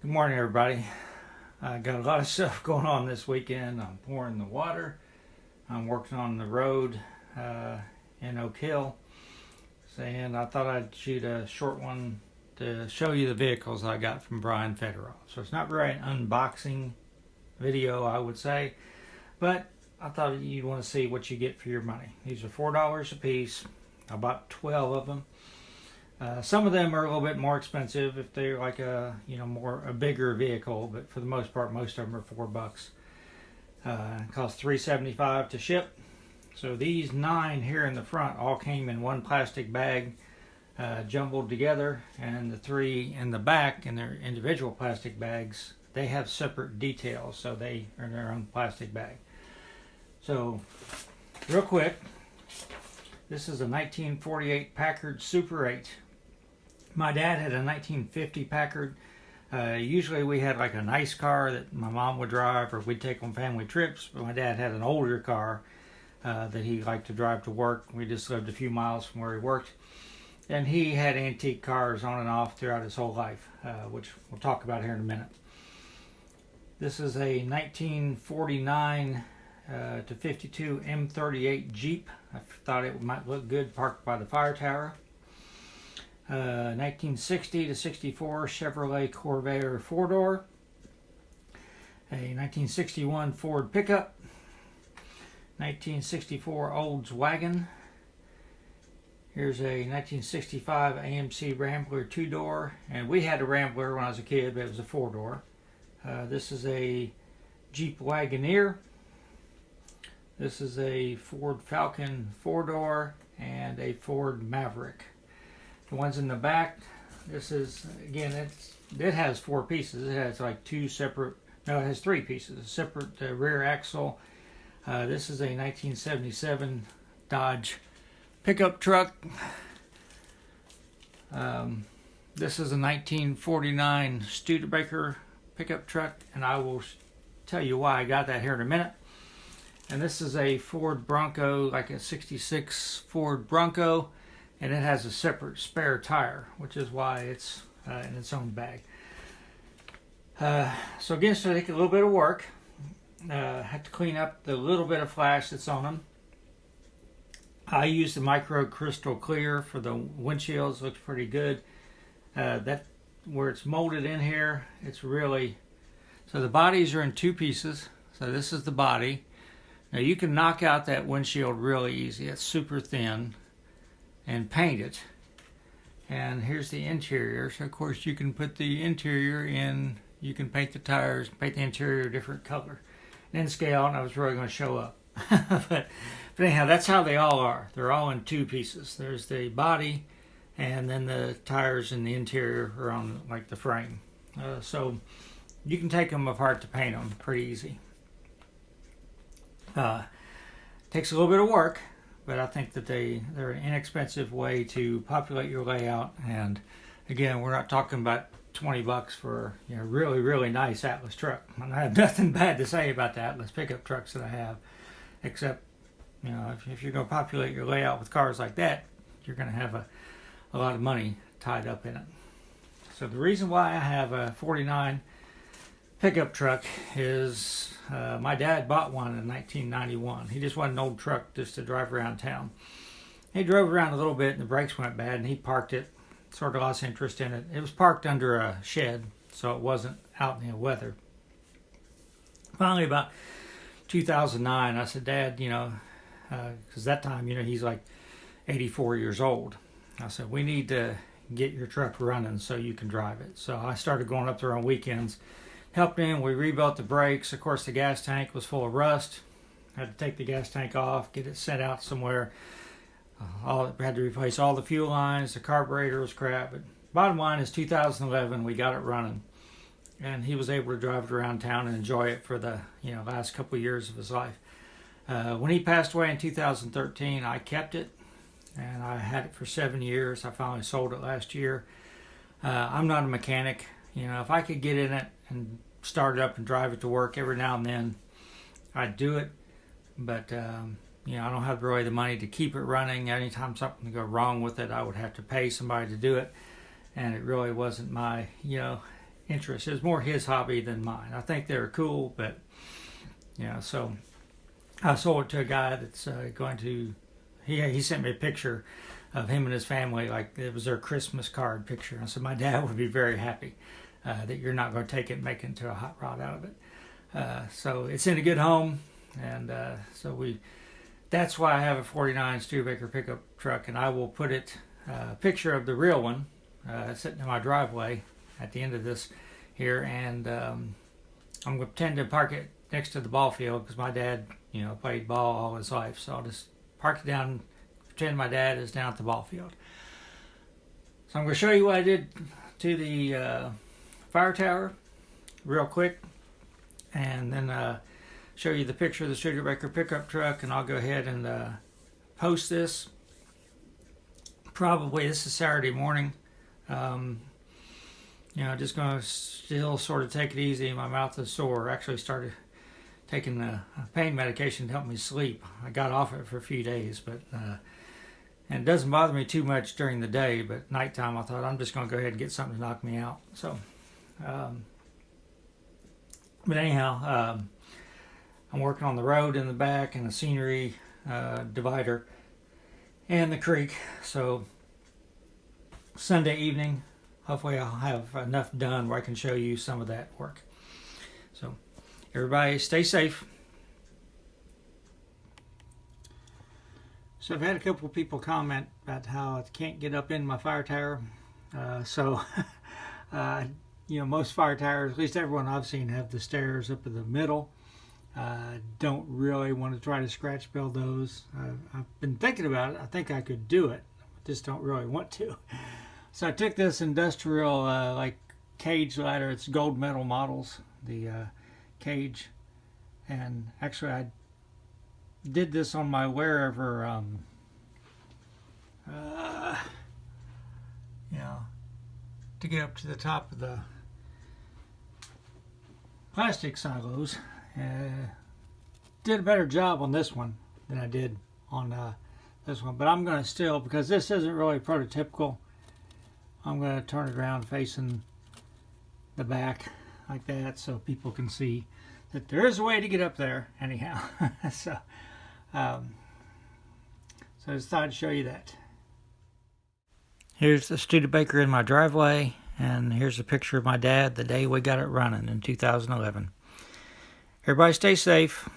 Good morning, everybody. I got a lot of stuff going on this weekend. I'm pouring the water. I'm working on the road in Oak Hill. And I thought I'd shoot a short one to show you the vehicles I got from Brian Fedoroff. So it's not really an unboxing video, I would say, but I thought you'd want to see what you get for your money. These are $4 a piece. I bought 12 of them. Some of them are a little bit more expensive if they're like a bigger vehicle, but for the most part, most of them are $4. It costs $3.75 to ship. So these 9 here in the front all came in one plastic bag, jumbled together, and the 3 in the back in their individual plastic bags, they have separate details, so they are in their own plastic bag. So, real quick, this is a 1948 Packard Super 8. My dad had a 1950 Packard. Usually we had like a nice car that my mom would drive, or we'd take on family trips, but my dad had an older car that he liked to drive to work. We just lived a few miles from where he worked. And he had antique cars on and off throughout his whole life, which we'll talk about here in a minute. This is a 1949 to 52 M38 Jeep. I thought it might look good parked by the fire tower. 1960 to 64 Chevrolet Corvair 4-door. A 1961 Ford pickup. 1964 Olds wagon. Here's a 1965 AMC Rambler 2-door. And we had a Rambler when I was a kid, but it was a 4-door. This is a Jeep Wagoneer. This is a Ford Falcon 4-door and a Ford Maverick. The ones in the back, this is, again, it has 4 pieces. It has like 2 separate, no, it has 3 pieces. A separate rear axle. This is a 1977 Dodge pickup truck. This is a 1949 Studebaker pickup truck, and I will tell you why I got that here in a minute. And this is a Ford Bronco, like a 66 Ford Bronco, and it has a separate spare tire, which is why it's in its own bag. So again, it's going to take a little bit of work. Have to clean up the little bit of flash that's on them. I use the micro crystal clear for the windshields. Looks pretty good. That where it's molded in here, it's really, so the bodies are in 2 pieces. So this is the body. Now you can knock out that windshield really easy. It's super thin, and paint it. And here's the interior. So of course you can put the interior in, you can paint the tires, paint the interior a different color. And then scale, and I was really going to show up. but anyhow, that's how they all are. They're all in 2 pieces. There's the body, and then the tires and the interior are on like the frame. So you can take them apart to paint them pretty easy. Takes a little bit of work, but I think that they're an inexpensive way to populate your layout. And again, we're not talking about $20 for really, really nice Atlas truck. And I have nothing bad to say about the Atlas pickup trucks that I have, except if you're going to populate your layout with cars like that, you're going to have a lot of money tied up in it. So the reason why I have a 49 pickup truck is my dad bought one in 1991. He just wanted an old truck just to drive around town. He drove around a little bit and the brakes went bad, and he parked it, sort of lost interest in it. It was parked under a shed, so it wasn't out in the weather. Finally, about 2009, I said, Dad, because that time, he's like 84 years old. I said, we need to get your truck running so you can drive it. So I started going up there on weekends, helped him. We rebuilt the brakes. Of course, the gas tank was full of rust. Had to take the gas tank off, get it sent out somewhere. Had to replace all the fuel lines. The carburetor was crap. But bottom line is 2011, we got it running. And he was able to drive it around town and enjoy it for the last couple of years of his life. When he passed away in 2013, I kept it. And I had it for 7 years. I finally sold it last year. I'm not a mechanic. If I could get in it and start it up and drive it to work every now and then, I'd do it. But I don't have really the money to keep it running. Anytime something would go wrong with it, I would have to pay somebody to do it. And it really wasn't my, interest. It was more his hobby than mine. I think they were cool, but so I sold it to a guy that's going to. He sent me a picture of him and his family, like it was their Christmas card picture. And so my dad would be very happy that you're not going to take it and make it into a hot rod out of it. So it's in a good home, and that's why I have a 49 Studebaker pickup truck, and I will put a picture of the real one sitting in my driveway at the end of this here, and I'm going to pretend to park it next to the ball field because my dad, played ball all his life, so I'll just park it down, pretend my dad is down at the ball field. So I'm going to show you what I did to the fire tower real quick, and then show you the picture of the Studebaker pickup truck, and I'll go ahead and post this. Probably this is Saturday morning. Just going to still sort of take it easy. My mouth is sore. Actually started taking pain medication to help me sleep. I got off it for a few days, but and it doesn't bother me too much during the day, but nighttime I thought I'm just going to go ahead and get something to knock me out. So, but anyhow, I'm working on the road in the back and the scenery divider and the creek. So Sunday evening, hopefully I'll have enough done where I can show you some of that work. So everybody stay safe. So I've had a couple of people comment about how I can't get up in my fire tower. Most fire towers, at least everyone I've seen, have the stairs up in the middle. Don't really want to try to scratch build those. I've been thinking about it. I think I could do it. Just don't really want to. So I took this industrial cage ladder. It's gold medal models, the cage, and actually I did this on my wherever to get up to the top of the plastic silos. Did a better job on this one than I did on this one, but I'm going to still, because this isn't really prototypical, I'm going to turn it around facing the back like that so people can see that there is a way to get up there anyhow. So I just thought I'd show you that. Here's the Studebaker in my driveway, and here's a picture of my dad the day we got it running in 2011. Everybody stay safe.